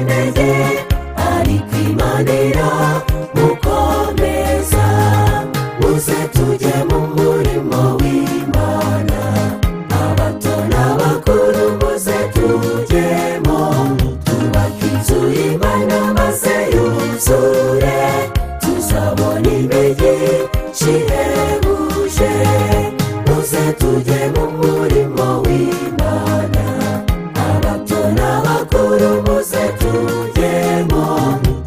intege ariko imanira mukomeza muze tujye mu murimo w'Imana abato n'abakuru muze tujyemo twubake inzu y'Imana maze yuzure tuzabona imigisha ihebuje muze tujye mu murimo w'Imana abato n'abakuru muze tujyemo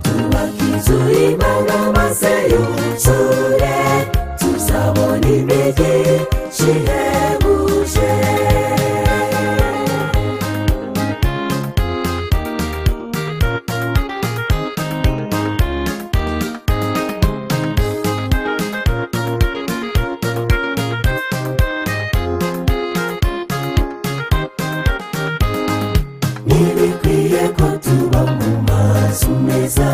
twubake inzu y'Imana maze yuzure tuzabona imigisha ihebuje ntibikwiye ko tuba mu mazu meza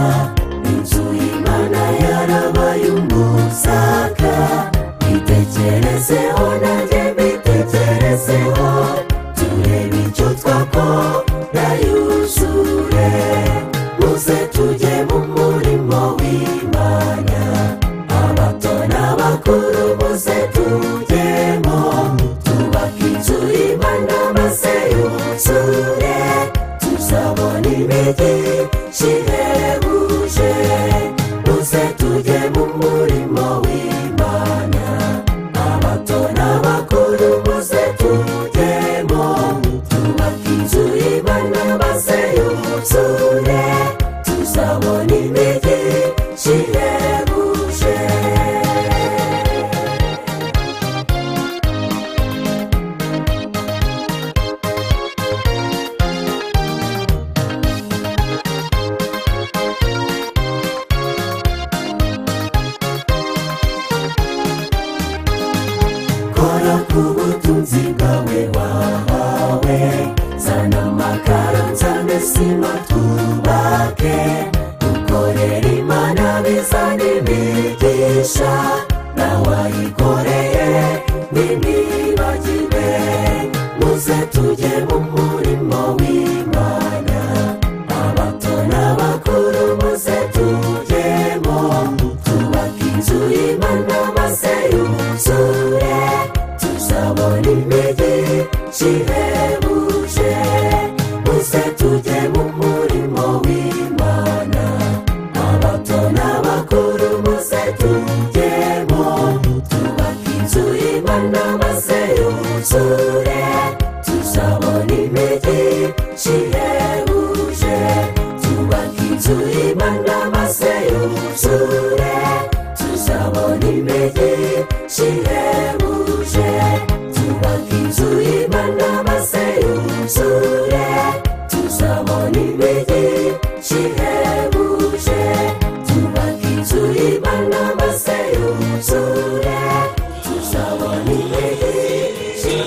inzu y'Imana yarabaye umusaka bitekerezeho nanjye mbitekerezeho turebe icyo twakora yuzure muze tujye mu murimo w'Imana abato n'abakuru muze tujyemo twubake inzu y'Imana maze yuzure tuzabona imigisha ihebuje muze tujye mu murimo w'Imana abato n'abakuru muze tujyemo twubake inzu y'Imana maze yuzure tuzabona imigisha ihebuje kora ku butunzi bwawe wahawe zana amakaro nzane sima twubake ukorera Imana bizana imigisha nawe ayikoreye ntibibagirwe muze tujye mu murimo w'Imana abato n'abakuru muze tujyemo twubake inzu y'Imana maze yuzure tuzabona imigisha ihebuje muze tujye mu murimo w'Imana abato n'abakuru muze tujyemo twubake inzu y'Imana maze yuzure tuzabona imigisha ihebuje twubake inzu y'Imana maze yuzure tuzabona imigisha ihebuje twubake inzu y'Imana maze yuzure tuzabona imigisha ihebuje twubake inzu y'Imana maze yuzure tuzabona imigisha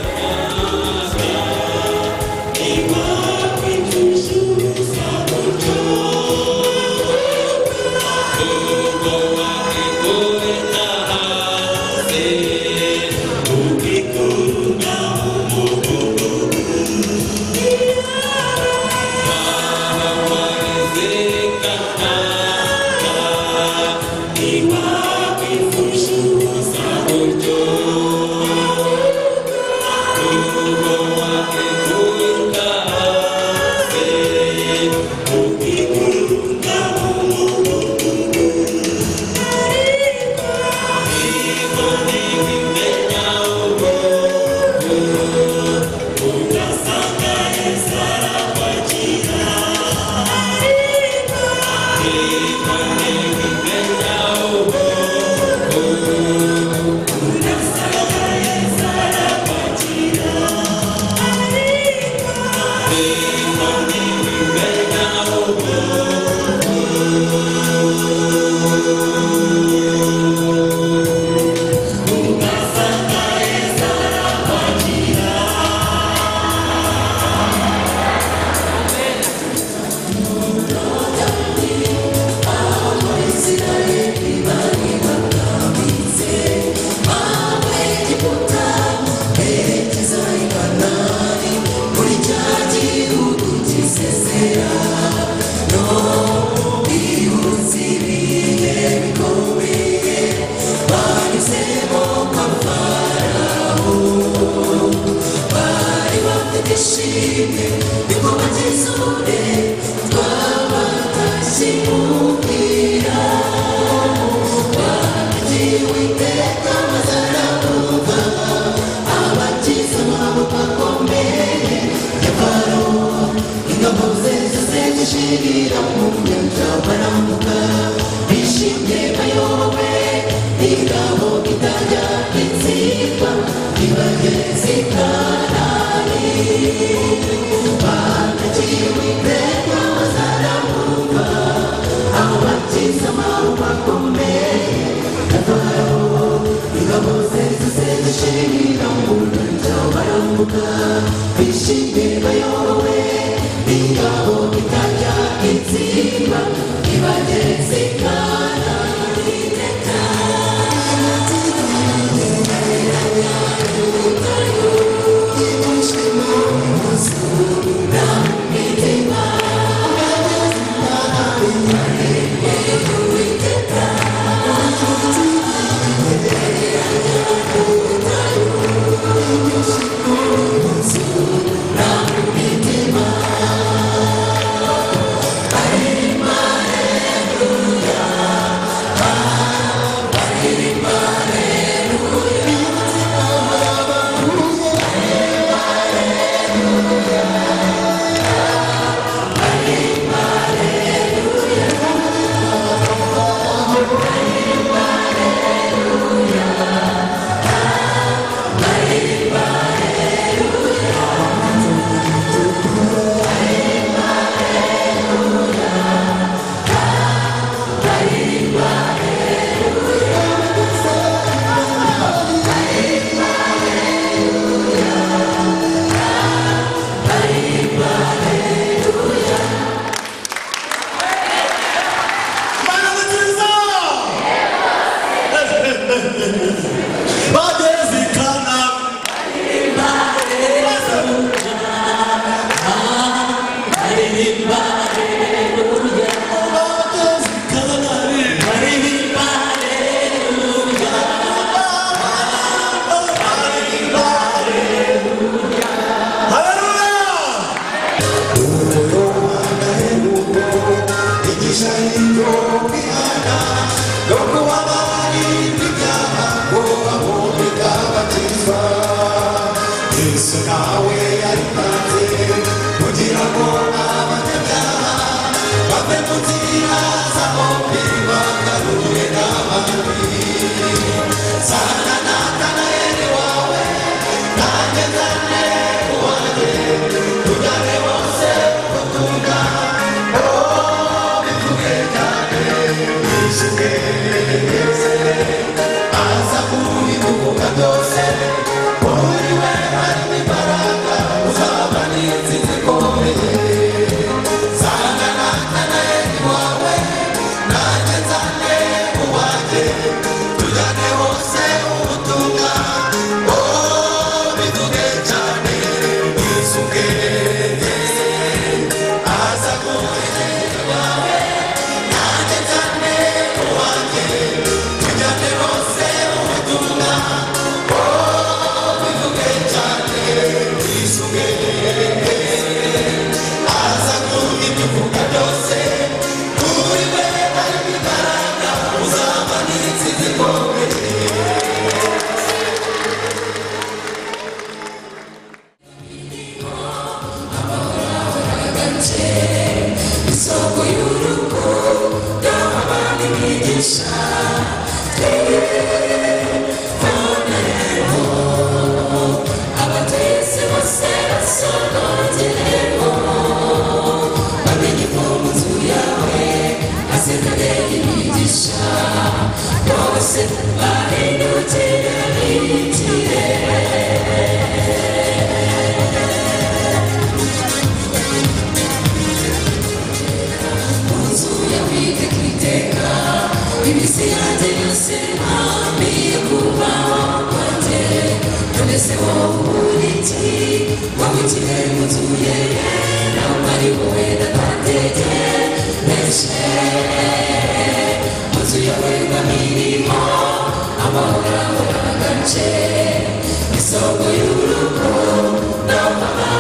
It's so beautiful, no, I'm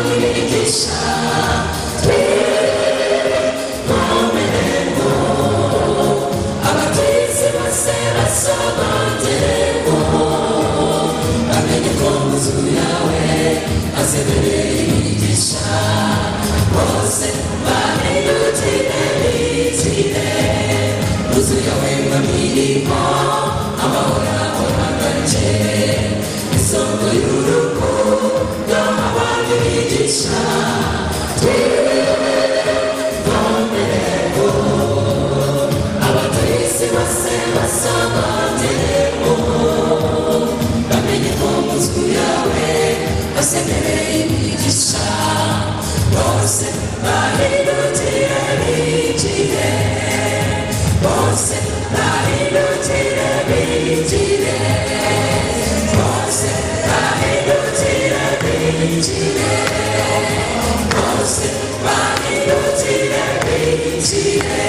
basemereye imigisha bose bahindukire bikire buzuye wema mirimo amahoro ahoragaje isoko y'urukundo abandi bigisha twiremere abatuye isi bose basobanuremo bamenye ko muzwi yawe basemereye imigisha bose bahindukire bikire bose bahindukire bikire bose bahindukire bikire bose bahindukire bikire.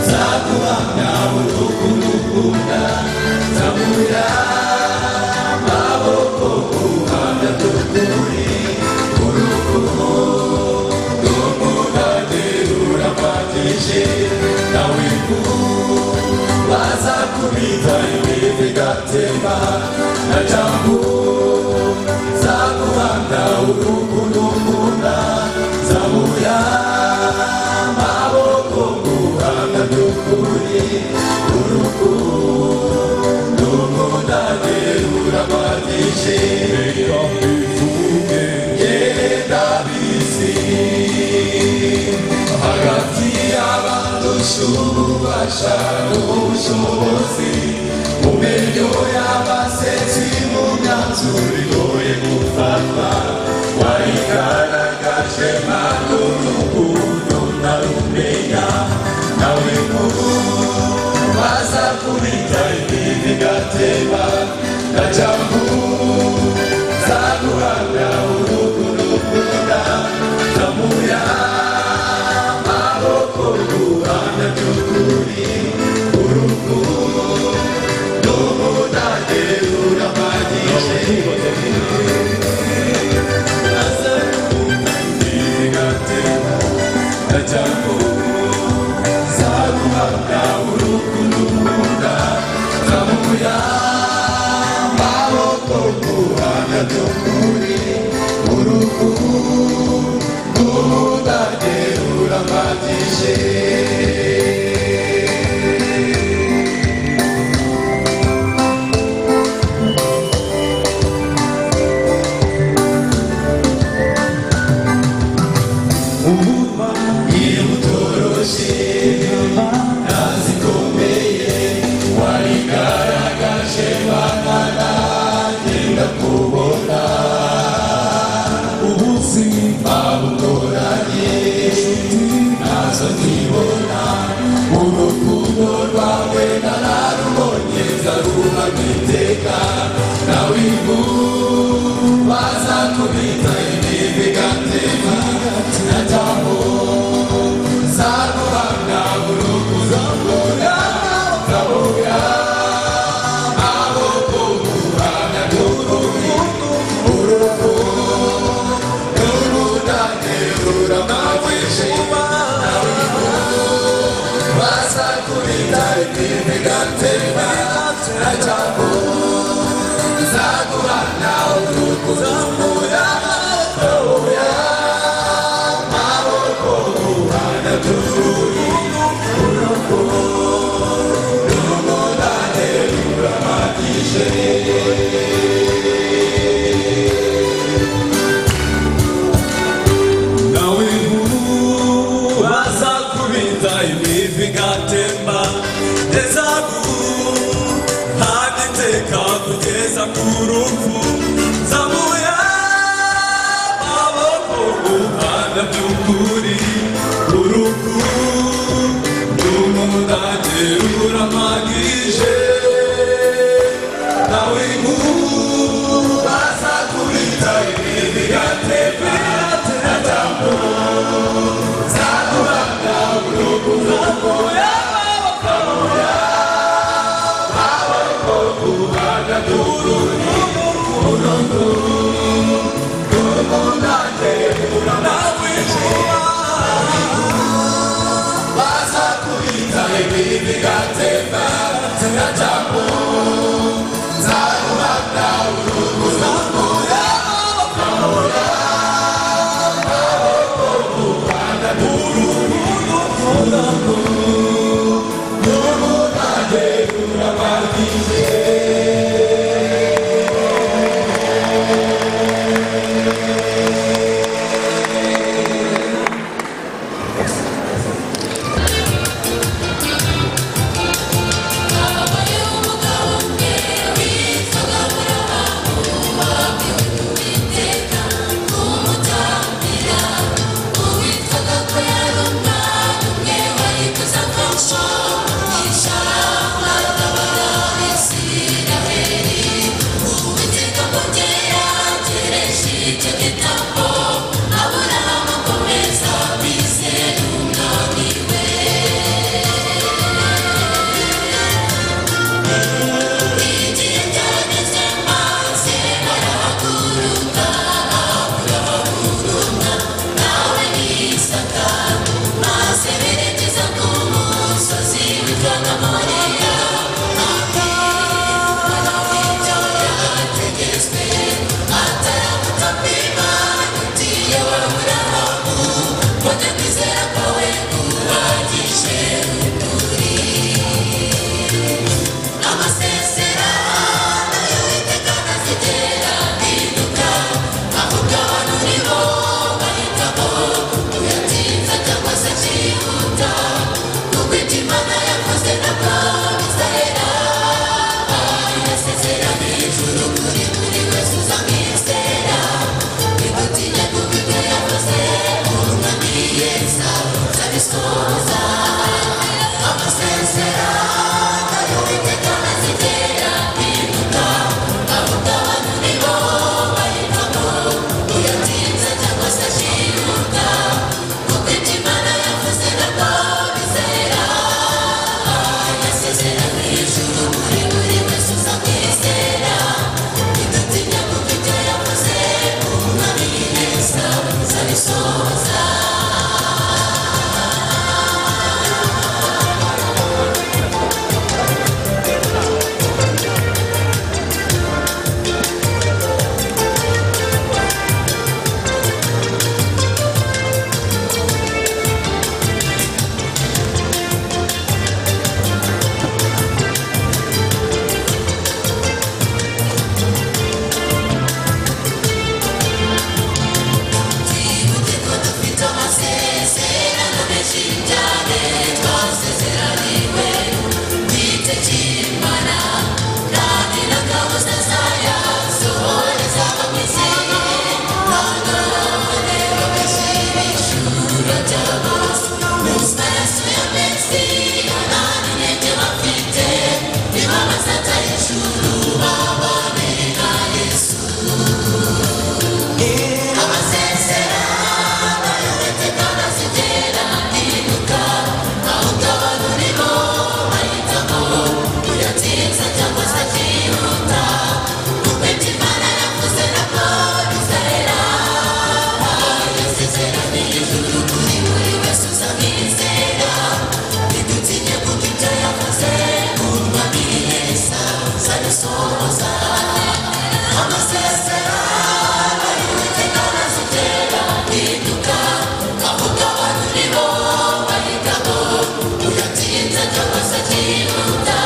Zaguhanga asohoza amasezerano y'Uwiteka ntazigera ahinduka avuga abanyuriho bahitamo uyatinze cyangwa se akihuta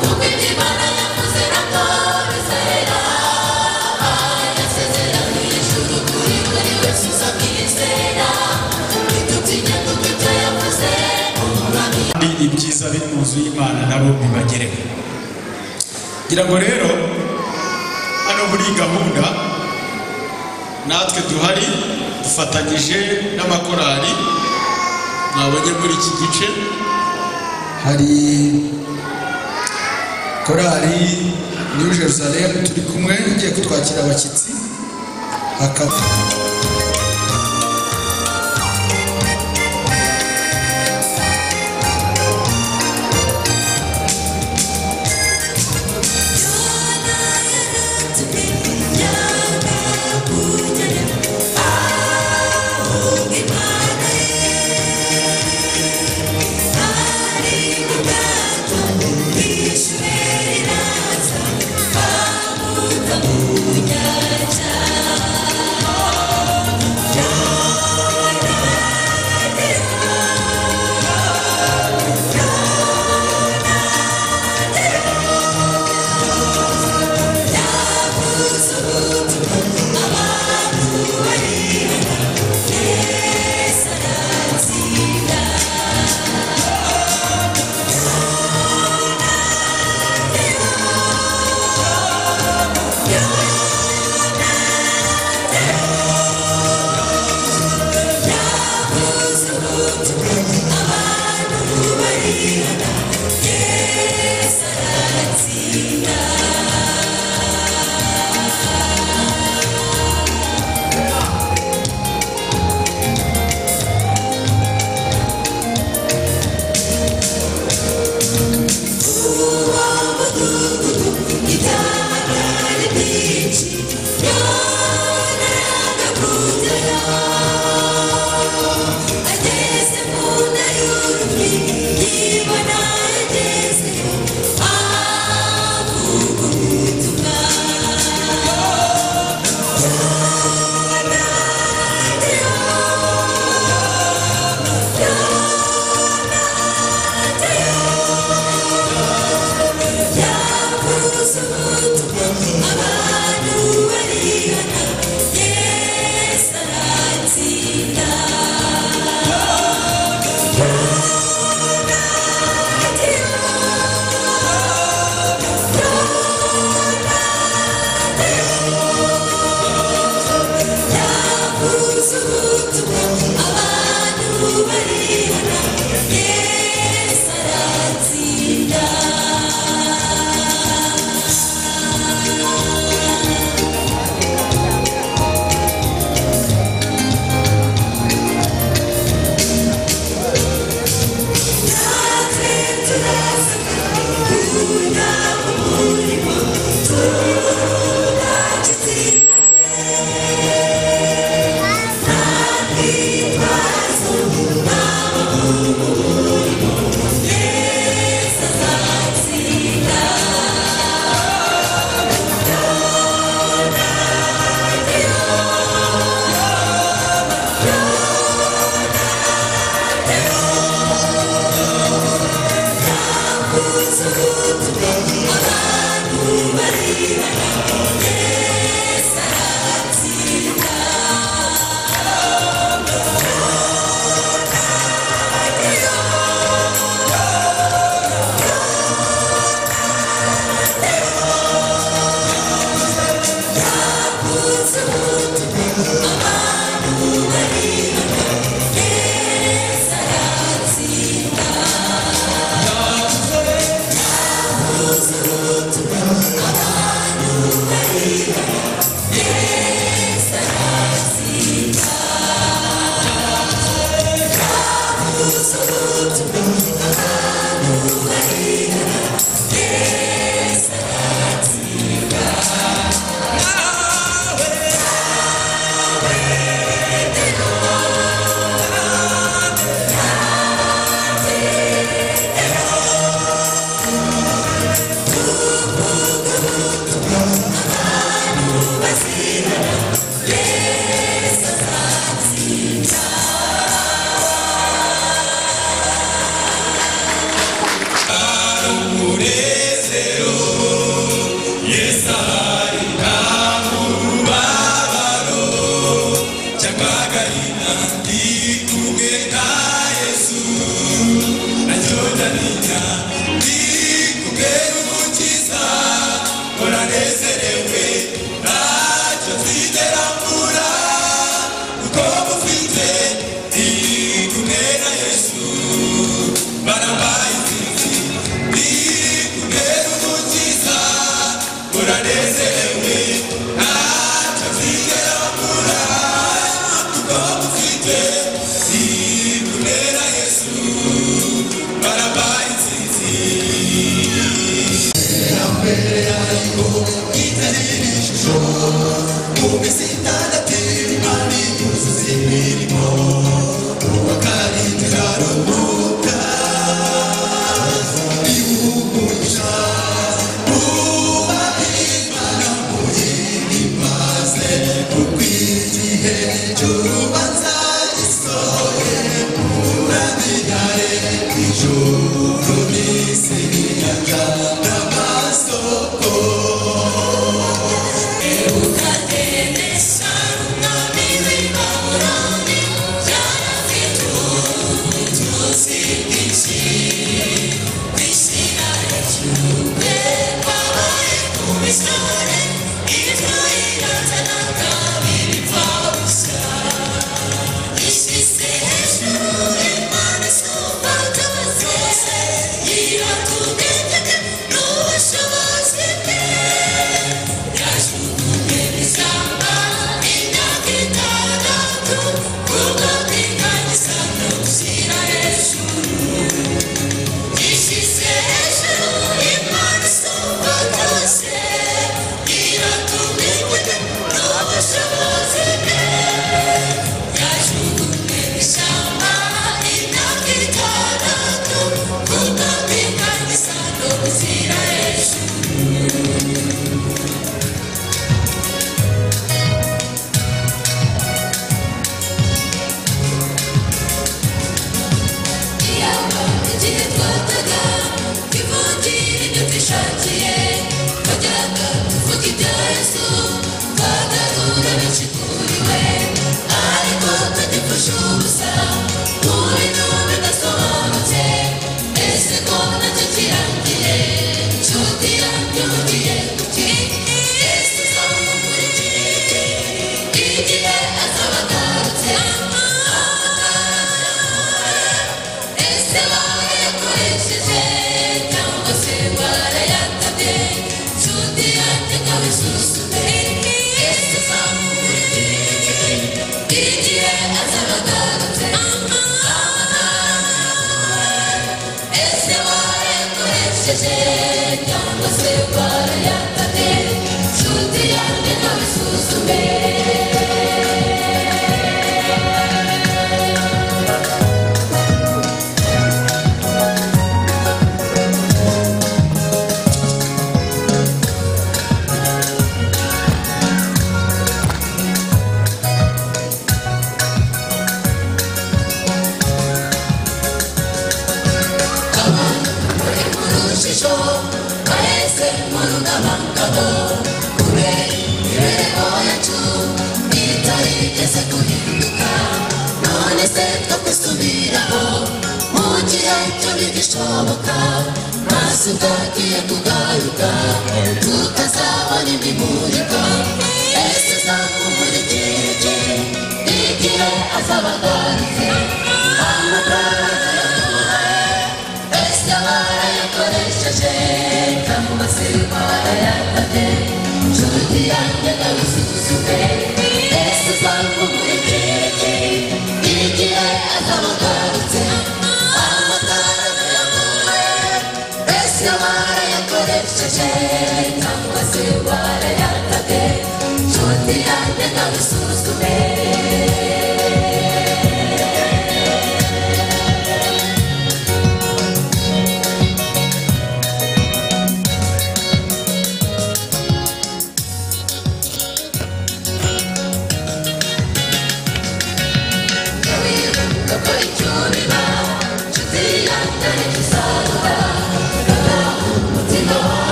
kuko ibyo Imana yavuze nabwo bizera yasezeranye ijuru kuri buri wese uzabyizera ntitutinya kuko ibyo yavuze ibyiza biri mu nzu y'Imana nabo bibagereho. Ngira ngo rero hano muri gahunda natwe duhari dufatanyije n'amakorali mwabonye muri iki gice, hari korali New Jerusalem turi kumwe igiye kutwakira abashyitsi, hakaba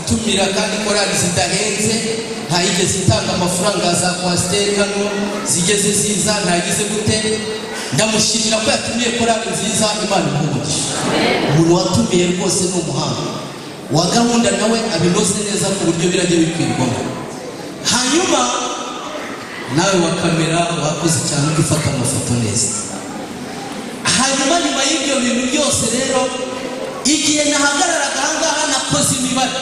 Tumira kandi korali zidahenze ntayigeze itanga amafaranga za kwasiteri hano zigeze ziza ntagize gute ndamushimira ko yatumiye korali nziza Imana imugisha umuntu watumiye rwose ni umuhanga wa gahunda nawe abinoze neza ku buryo birajya bikwirwamo hanyuma nawe wa kamera wakoze cyane ufata amafoto neza hanyuma nyuma y'ibyo bintu byose rero igihe nahagararaga ahangaha nakoze imibare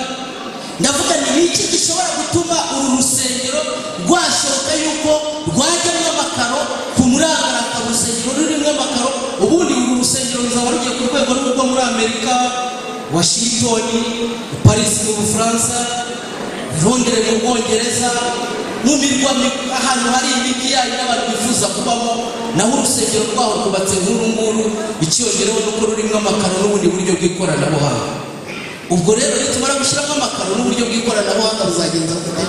ndavuga ni iki gishobora gutuma uru rusengero rwashoboka yuko rwajyamo amakaro ku murangara urusengero rurimo amakaro ubundi uru rusengero ruzaba rugiye ku rwego rwo muri Amerika Washington Paris mu Bufaransa Londres mu Bwongereza mu mirwa ahantu hari imijyi yayo n'abantu bifuza kubamo naho urusengero rwaho kubatse nk'urunguru ikiyongereho nuko rurimo amakaro n'ubundi buryo bw'ikoranabuhanga ubwo rero nitumara gushyiramo amakaro n'uburyo bw'ikoranabuhanga ruzagenza gute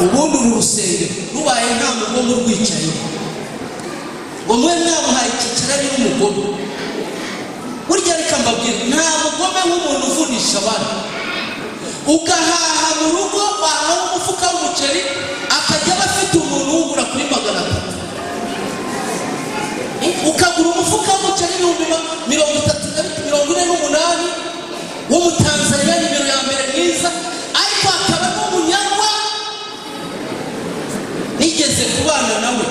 ubundi uru rusengero rubaye nta mugome urwicaye ngo mwe mwamuhaye icyiciro ari n'umugome burya reka mbabwira nta mugome nk'umuntu uvunisha abandi ugahaha mu rugo wahaha umufuka w'umuceri akajya bafite umuntu wugura kuri 300 ukagura umufuka w'umuceri 38 w'umutanzania nimero ya mbere mwiza ariko akaba n'umunyarwa nigeze kubana nawe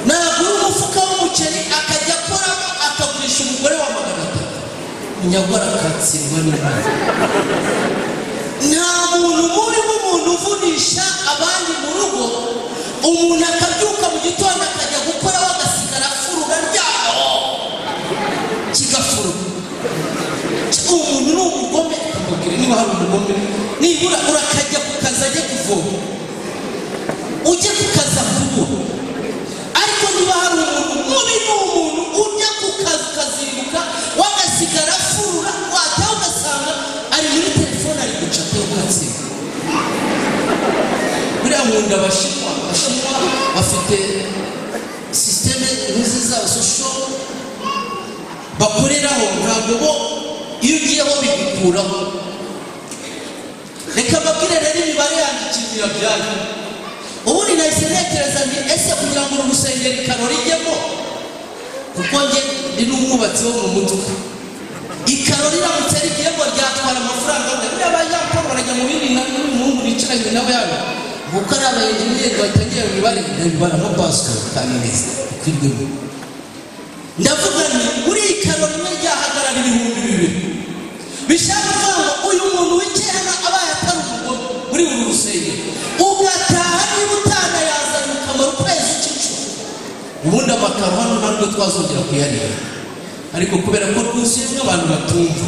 nagura umufuka w'umuceri akajya akoramo akagurisha umugore wa 300 umunyarwa arakatsindwa n'Imana nta muntu mubi w'umuntu uvunisha abandi mu rugo umuntu akabyuka mu gitondo akajya gukora wagasigara afurura ryaho kigafurura umuntu n'umugome akubwira niba hari umugome nibura urakajya ku kazi ajya kuvoma ujye ku kazi akubura ariko niba hari umuntu mubi n'umuntu ujya ku kazi ukazinduka wagasigara afurura wataha ugasanga ari muri telefone ari gucataho ugatsinda buriya nkunda abashinwa bafite sisiteme nk'izi zabo social bakoreraho ntabwo bo iyo ugiyeho bigukuraho reka mbabwire rero imibare yandikira byayo ubundi nahise ntekereza nti ese kugira ngo uru rusengero ikaro rijyemo kuko njye ndi n'umwubatsi wo mu mutwe ikaro riramutse rigiyemo ryatwara amafaranga buriya abayaporo barajya mu bindi n'umuhungu bicaranye nawe yabo kuko ari abayenjeniyeri batangiye imibare ndabibaramo pastor kandi neza kwirwemo ndavuga nti buri ikaro rimwe ryahagarara 2,000 bishaka kuvuga uyu muntu wicaye hano abaye atari umugome muri uru rusengero ugataha niba utanayazana ukamara ukwezi cy'icumi ubundi amakaro hano ntabwo twazongera kuyareba ariko kubera ko rwuzuyemo abantu batumva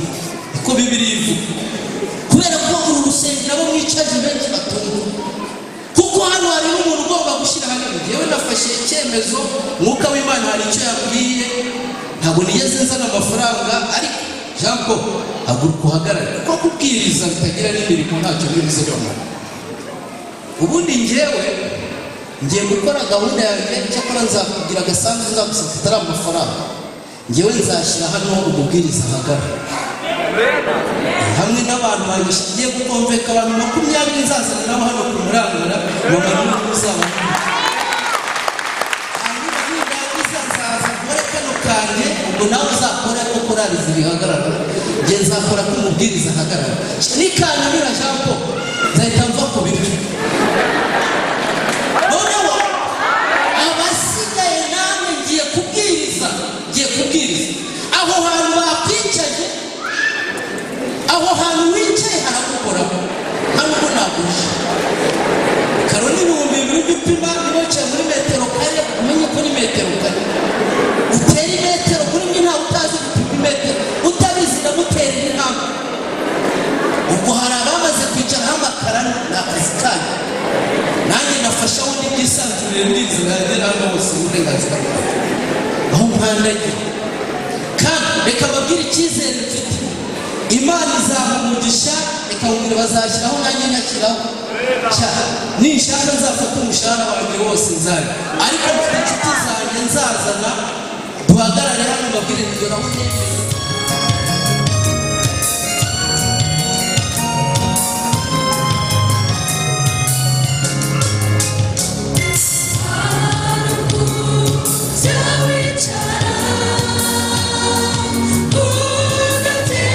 niko Bibiliya ivuga kubera ko uru rusengero abo mwicaje benshi batumva kuko hano hari n'umuntu ugomba gushyira hano yewe nafashe icyemezo mwuka w'Imana hari icyo yabwiye ntabwo nigeze nzana amafaranga ariko jambo haguruka uhagarare kuko kubwiriza bitagira n'imirimo ntacyo bivuze cyane ubundi ngiye gukora gahunda yanjye cyakora nzakubwira agasanzwe nzagusaba atari amafaranga ngewe nzashyira hano umubwiriza ahagarare hamwe n'abantu bagiye gukomveka abantu 20 nzazana nabo hano ku murangara mama n'uzaba kandi ubwo nawe uzakora ko korali zibihagarara nge nzakora ko umubwiriza ahagarara nikananira jambo nzahita mva ku biryo noneho abasigaye namwe ngiye kubwiriza aho hantu bakwicaje aho hantu wicaye haragukoraho hano ubwo naguje karo n'ibihumbi 2 upima nibaciye muri metero kare umenye ko ni metero kare uteri metero kuri mwe nta utazi gupima metero utabizi ndamutera intambwe ubwo hari abamaze kwicara amakara n'akazi kanyu nanjye nafasha nzasinzirira ndizira yagera hano hose uburenganzira bwawe aho mpandagira kandi reka babwire icyizere mfite imana izaha umugisha ikawubwira bazashyiraho nanjye nyakiraho ninshaka nzafata umushahara wanjye wose nzari ariko mfite inshuti zanjye nzazana duhagarare hano babwire nibyo naho nemeye Oh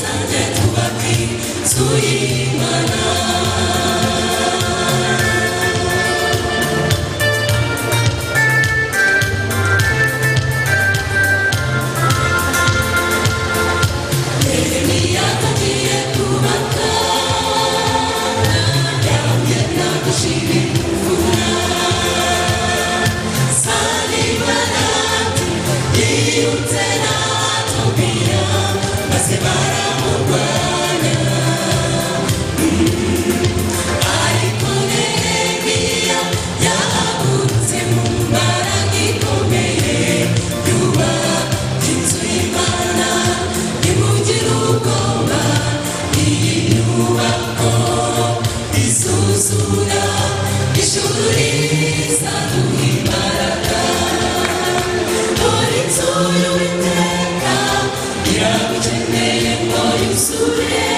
zanjye tubaki tuyimana. Yeremiya tugiye kubaka yambye nagushira imvura Sanibarati yiyutse na Tobiya maze baramurwanya ariko Yeremiya yahagurutse mu mbaraga ikomeye yubaka inzu y'Imana imugire ubwoba iyi nyubako izuzura ijuru rizaduha imbaraga dore inzu y'Uwiteka iragukeneye ngo yuzure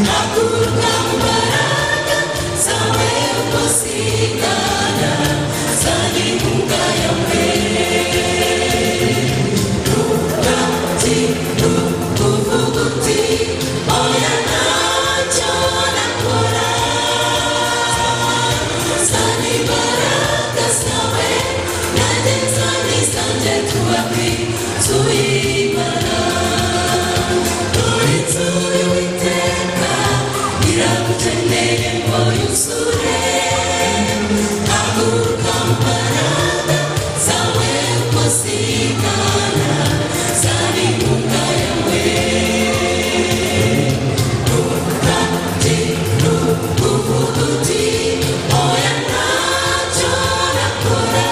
haguruka mu mbaraga zawe uko zingana zana inkunga yawe uvuga uti oya ntacyo nakora zana imbaraga zawe nanjye nzana izanjye tubaki tuyimana dore inzu y'Uwiteka iragukeneye ngo yuzure haguruka mu mbaraga zawe uko zingana zana inkunga yawe uvuga uti oya ntacyo nakora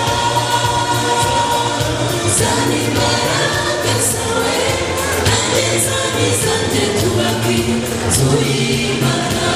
zana imbaraga zawe nanjye nzana izanjye tubaki tuyimana.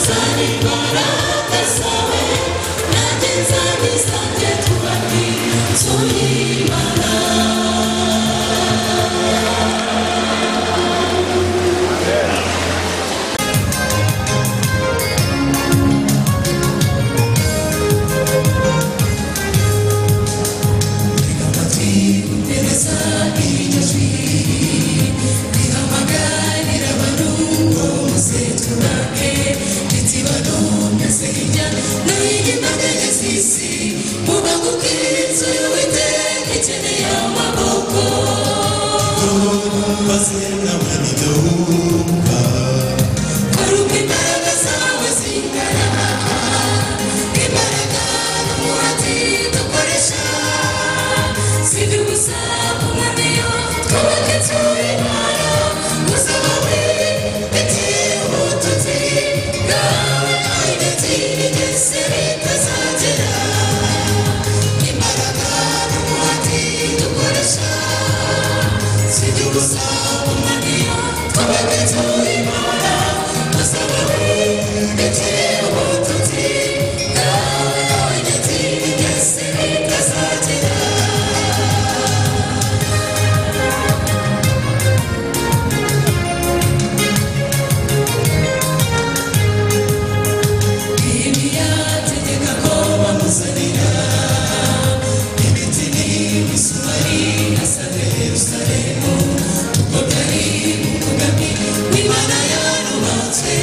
Sani Baraka bwagutse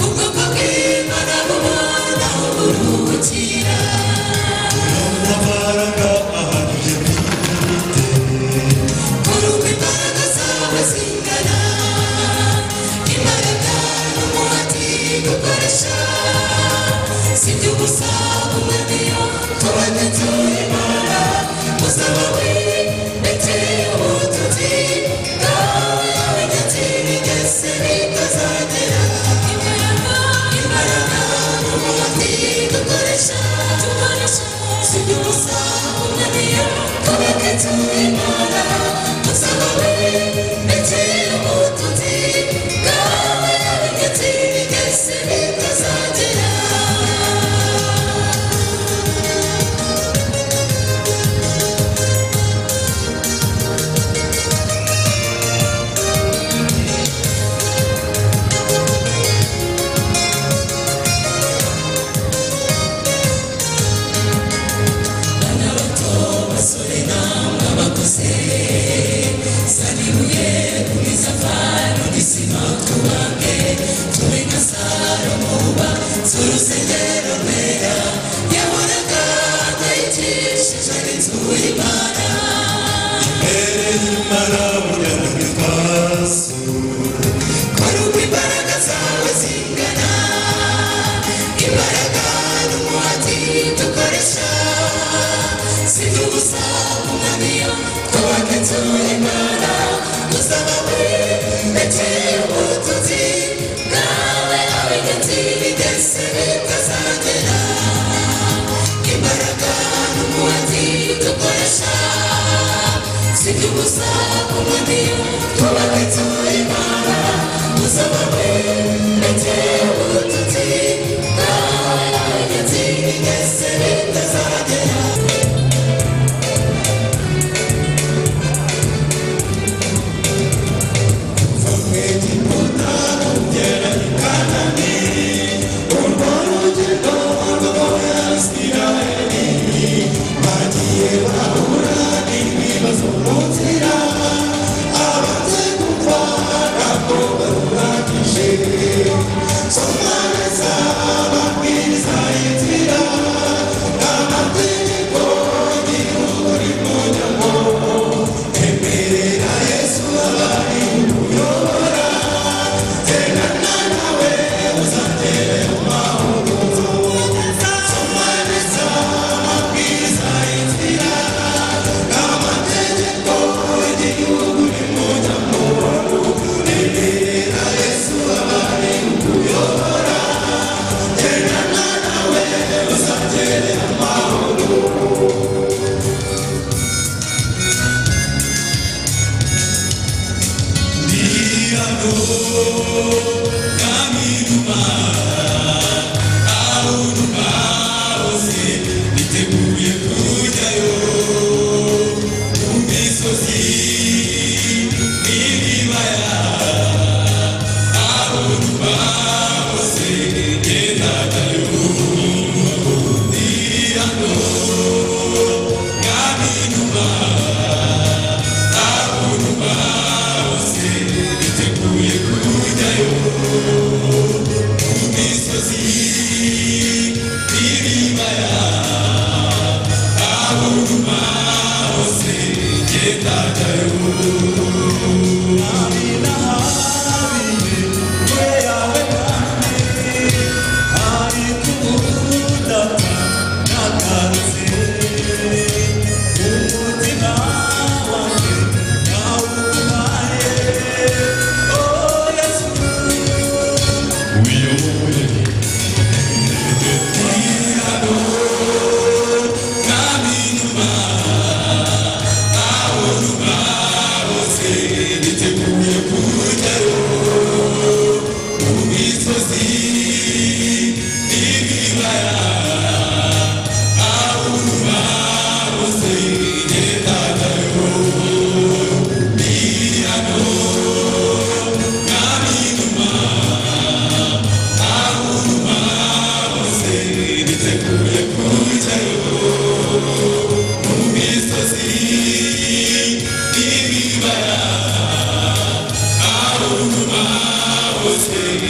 ubwoko bw'Imana bubona aho buruhukira Nabaraga ahagije bwite kuruko imbaraga zawe zingana imbaraga n'umuhati dukoresha sibyo gusa umwamiyo tubane tuyimara uzaba wibeteye ubutunzi bwawe abanyatsi bigeze bitazagera imbaraga n'umuhati dukoresha sibyo gusa umwamiyo tubane tuyimara uzaba wibeteye ubutunzi bwawe abanyatsi bigeze bitazagera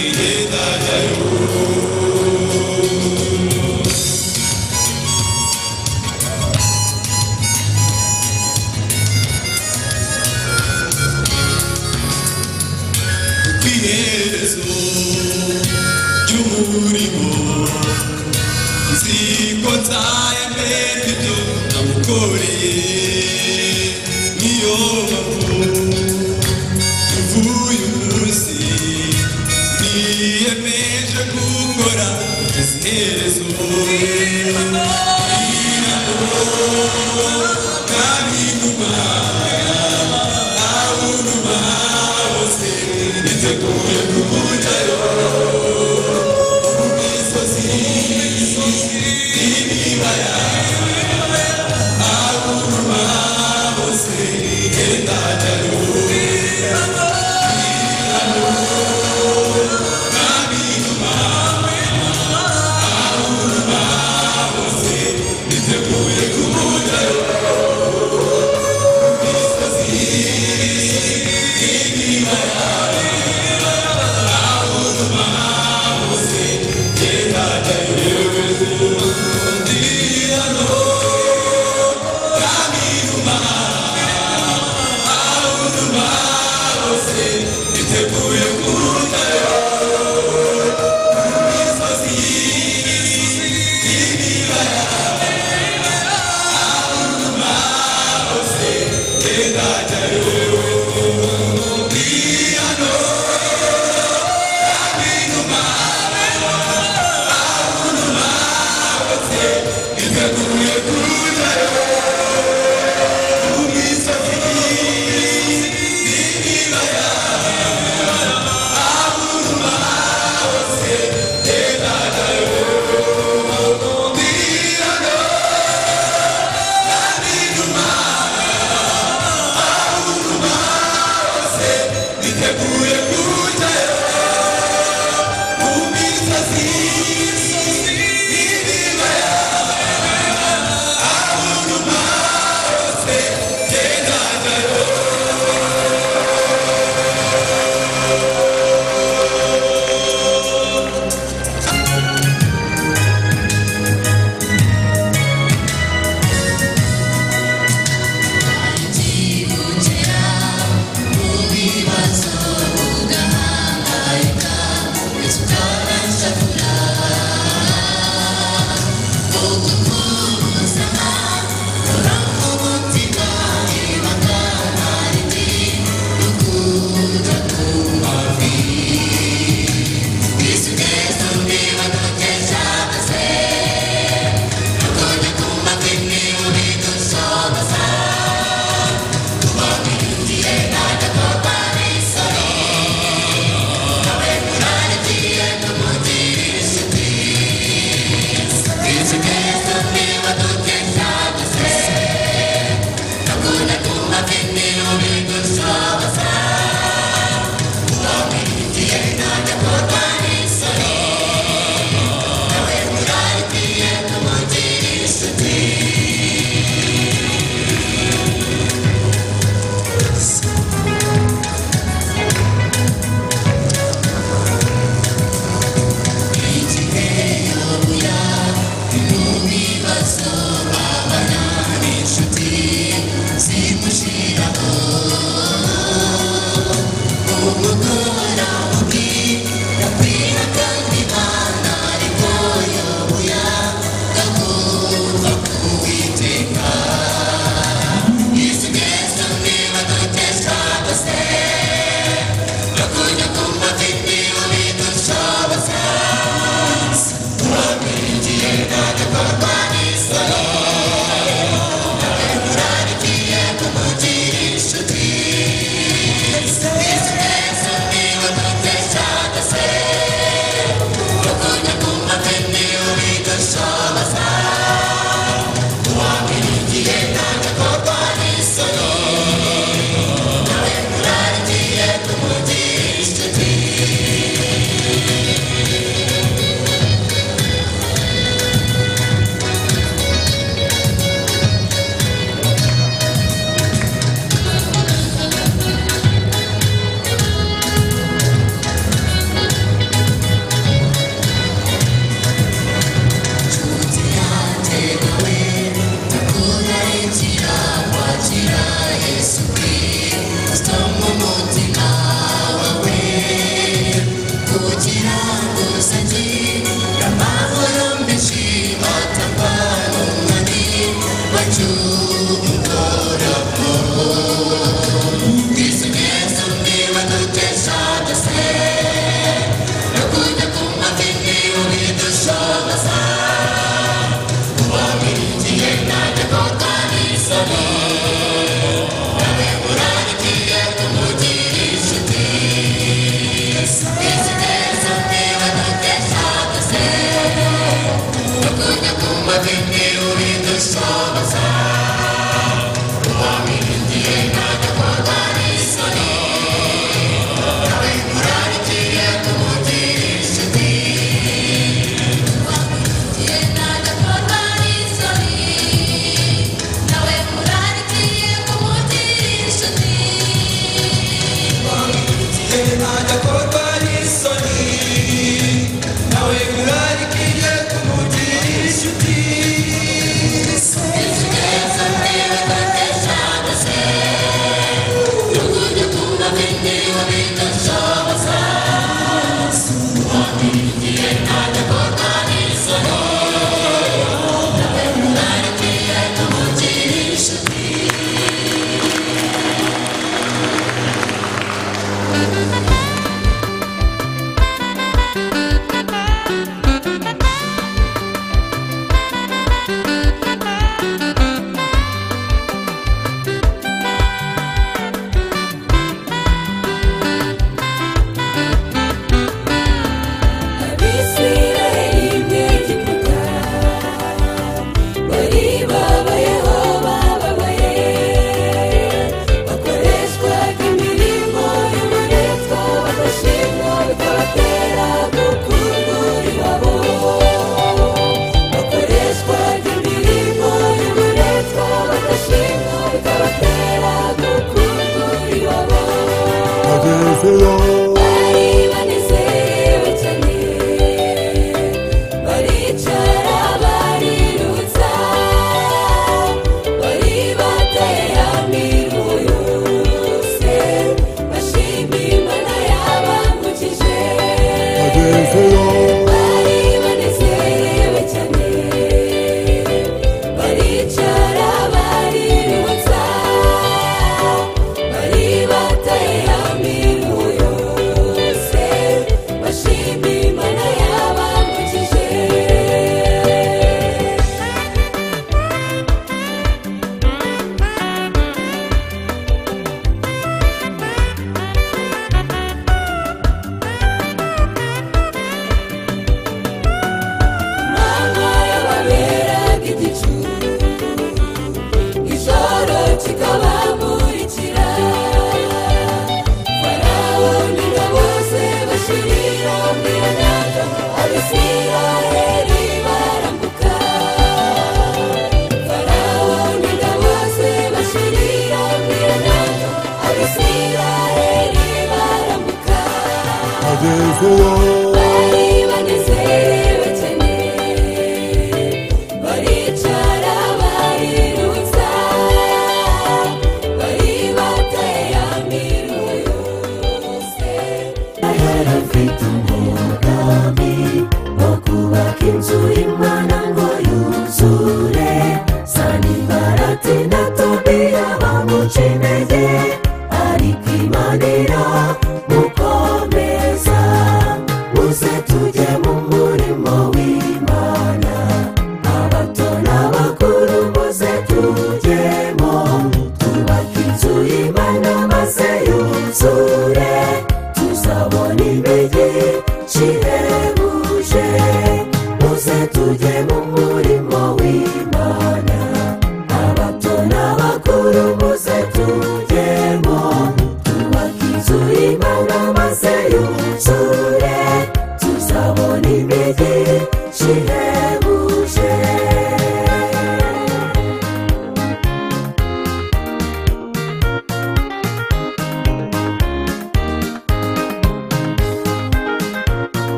Amen. It's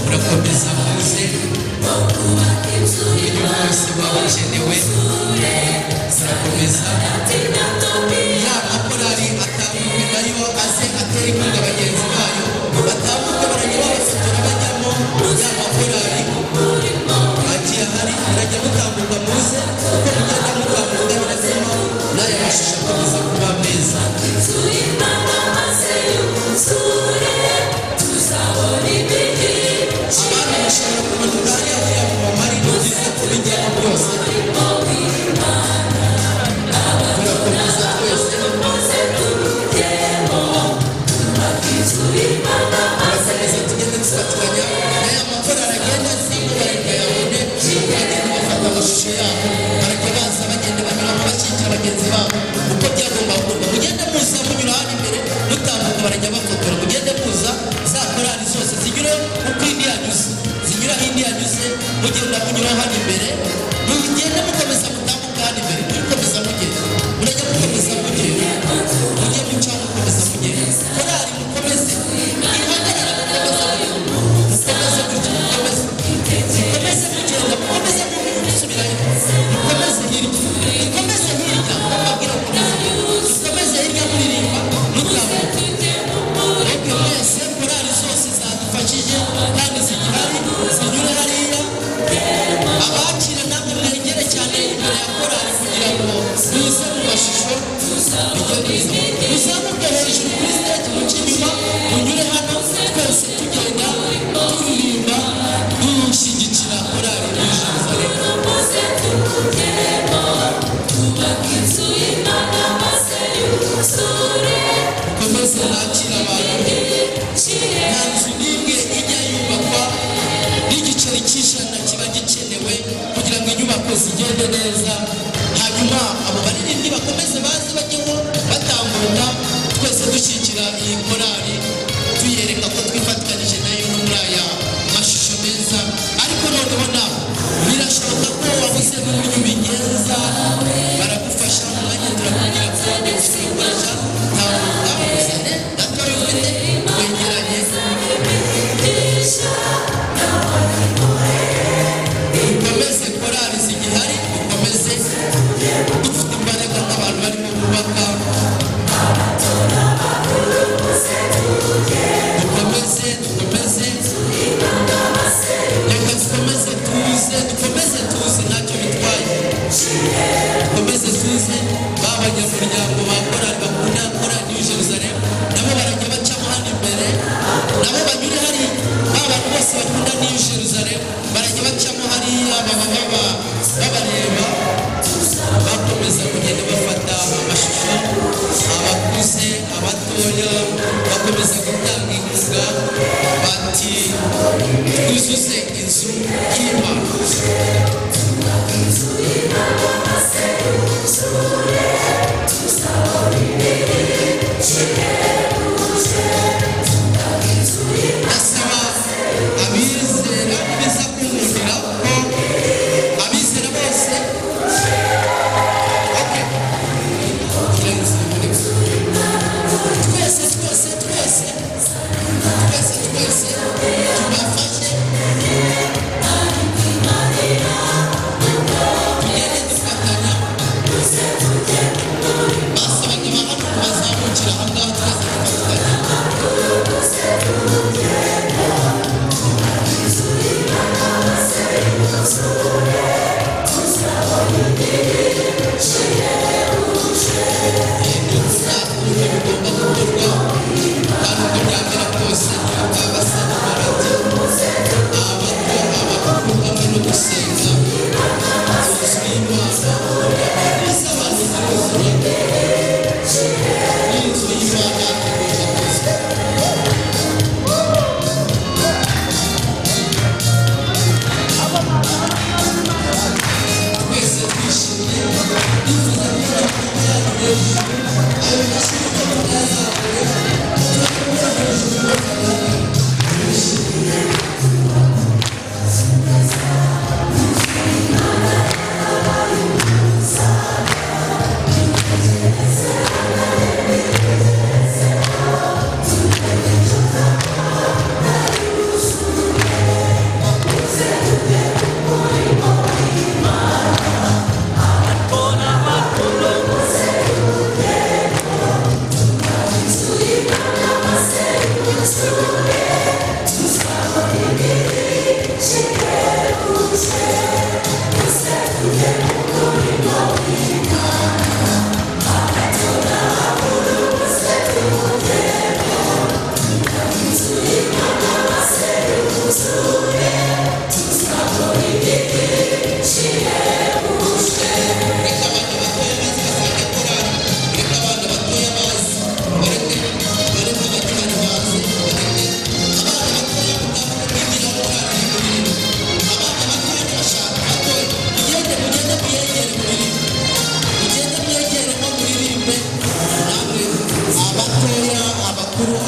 Urakomeza munyura hano imbere mugende mukomeza mutambuka hano imbere mukomeza mugenda murajya mukomeza mugenda mujye muca mukomeza mugenda korari mukomeze ihagarara mukomeza mukomeze gutya mukomeze kugenda mukomeze musubirayo mukomeze hirya mukomeze hirya mubabwira mukomeze hirya muririmba mutambuka reka mwese korari zose zadufashije kandi zigihari zinyure hariya abakira namwe mwegere cyane imbere ya korari kugira ngo muze mu mashusho muzamuke hejuru kuri stage muce inyuma munyure hano twese tugenda turirimba dushyigikira korari komeze nakira abantu nta nzu n'imwe ijya yubakwa n'igiceri cy'ijana kiba gikenewe kugira ngo inyubako zigende neza hanyuma abo baririmbyi bakomeze baze bajyeho batambuka twese dushyigikira iyi korari tuyereka ko twifatanije nayo no muri aya mashusho meza ariko noneho nawe birashoboka ko wabuze n'uburyo ubigenza baragufasha mu mwanya turakubwira ko wajya gukoresha tambuka uzane gatoya ufite wegeranye dukomeze korari zigihari dukomeze dufite imbaraga nk'abantu barimo kubaka dukomeze reka dukomeze tuze ntacyo bitwaye dukomeze tuze b'abanyamuryango ba korari bakunda korari New Jerusalem nabo barajya bacamo hano imbere nabo banyure hari abantu bose bakunda New Jerusalem barajya bacamo hariya babareba bakomeza kugenda bafata amashusho abakuze abatoya bakomeza gutanga inkunga bati twuzuze inzu y'Imana ndasaba abizera biza kunkundira ko abizera bose twese tubafashe tugende dufatanya basabaga abantu bazamukira aha ngaha twese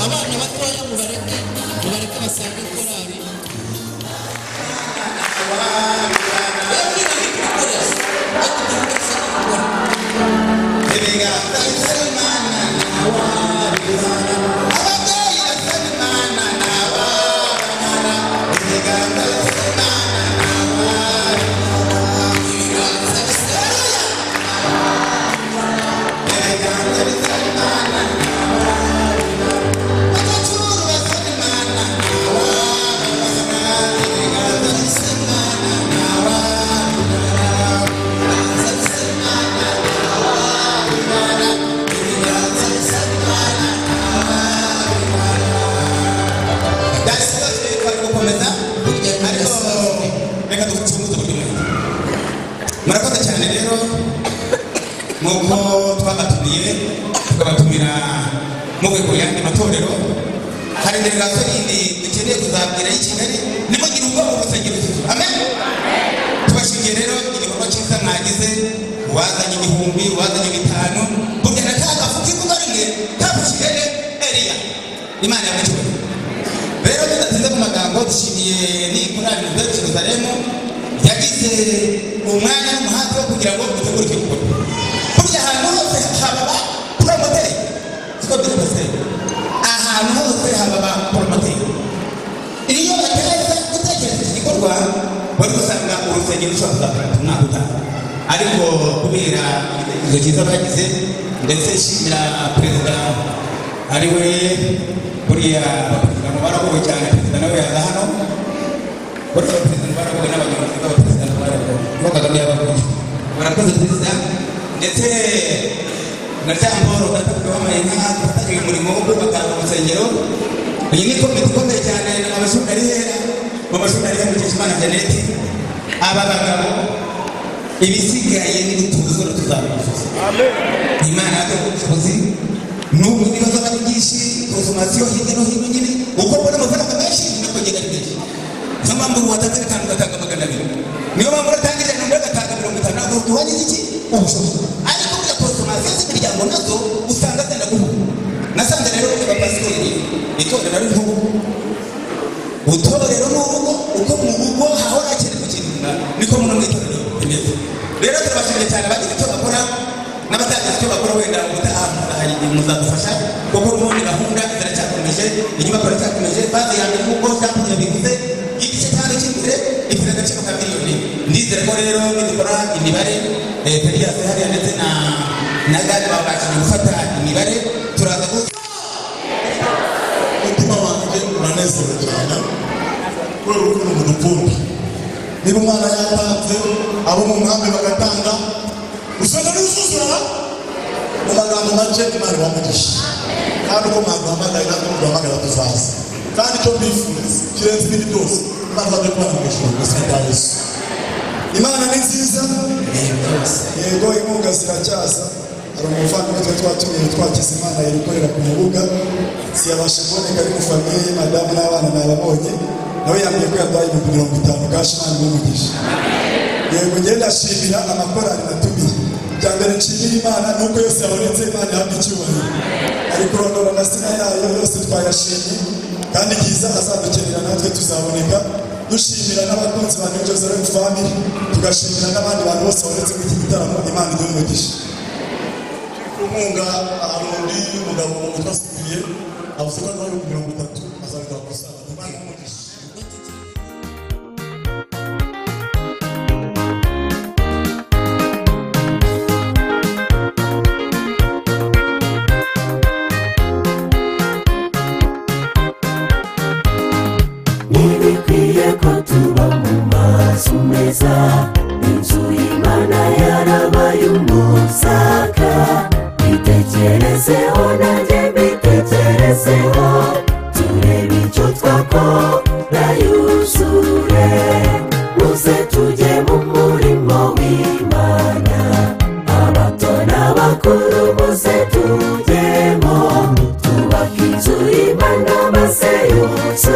abana batoya mubareke basange korari nuko twabatumiye tukabatumira muve ku yandi matorero hari delegasiyo yindi dukeneye kuzabwira y'i Kigali nimugire ubwoba urusengero amen tubashimiye rero igikorwa cyiza mwagize wazanye 1000 wazanye 5 burya nataka fuki kuba rimwe tabushire Elia Imana yamucyuye rero tudatinze mu magambo dushimiye ni kurani mu Yerusalemu yagize umwanya n'umuhati wo kugira ngo dutegure icyo gikorwa burya ahantu hose haba promoteri siko byose ahantu hose haba promoteri iyo bagerageza gutekereza iki gikorwa bari gusanga urusengero rushobora kuzamuka ariko kubera izo cyiza bagize ndetse shimira perezida ari we buriya baravuga cyane perezida nawe yaza hano buriya perezida baravuga n'abayobozi b'abaperezida baravuga Kagame yabavuga barakoze perezida ndetse na Jambo gatavuga bamayenka bafatanye umurimo wo kubaka urusengero iyi ni komite ikomeye cyane n'amashuri ari hera mu mashuri ari mu Kishimana Janete aba bagabo ibisigaye n'utuzo tuzabifuza amen Imana y'ubushobozi n'ubu nibaza abagishi consommation hirya no hino nyine uko mbona amafaranga menshi nako ngenda byinshi kama mburu watatse kandi gatanga magana 2 niyo mpamvu ratangije no gatanga 50 ngo tuwanye iki ubushobozi ariko bya consommation z'imiryango nazo usanga zenda guhu nasanze rero kwa pasiteri itorero ari ntubu utorero n'urugo uko mu rugo hahora cyane ku kintu niko muno mwitorero imeze rero turabashimye cyane bagize icyo bakora n'abatagize icyo bakora wenda ubutaha muzadufasha kuko ubundi gahunda ziracyakomeje inyubako ziracyakomeje bazi yanjye nk'uko cyakugira bivuze igice cyane cy'imbere ifite agaciro ka miliyoni ndizere ko rero nidukora imibare Elias hariya ndetse na gari babashije gufata imibare turaza umutima wanjye uranezerewe cyane kubera urukundo mudukunda niba umwana yatanze abo mu nkambi bagatanga usanga n'uzuzura mu magambo make Imana ibamugisha kandi uko mwaduhamagaye natwe muduhamagara tuzaza kandi icyo mbifuza kirenze ibindi byose Imana izajya kubana mu ijuru mu izina rya Yesu Imana ni nziza yego inkunga ziracyaza hari umuvandimwe twari twatumiye twakize Imana yikorera ku mubuga siyabashe kuboneka ari mu famiye madamu n'abana nababonye nawe yambwiye ko yaduhaye 50 kashi Imana imugisha yego ngenda ashimira amakorali natumiye bya mbere nshimira Imana nuko yose yabonetse Imana yahabwa icyubahiro ariko urondora na sina yayo yose twayashimye kandi kiza azadukenera natwe tuzaboneka dushimira n'abakunzi ba New Jerusalem family tugashimira n'abandi bantu bose babonetse muri iki gitaramo Imana iduhe umugisha kunga arundi umugabo utwasibiye avuze ko ari 30 azabita kusaba Imana umugisha Nibikwiye ko tuba mu mazu meza inzu y'Imana yarabaye umusaka bitekerezeho nanjye bitekerezeho turebe icyo twakora yuzure muze tujye mu murimo w'Imana abato n'abakuru muze tujyemo twubake inzu y'Imana maze yuzure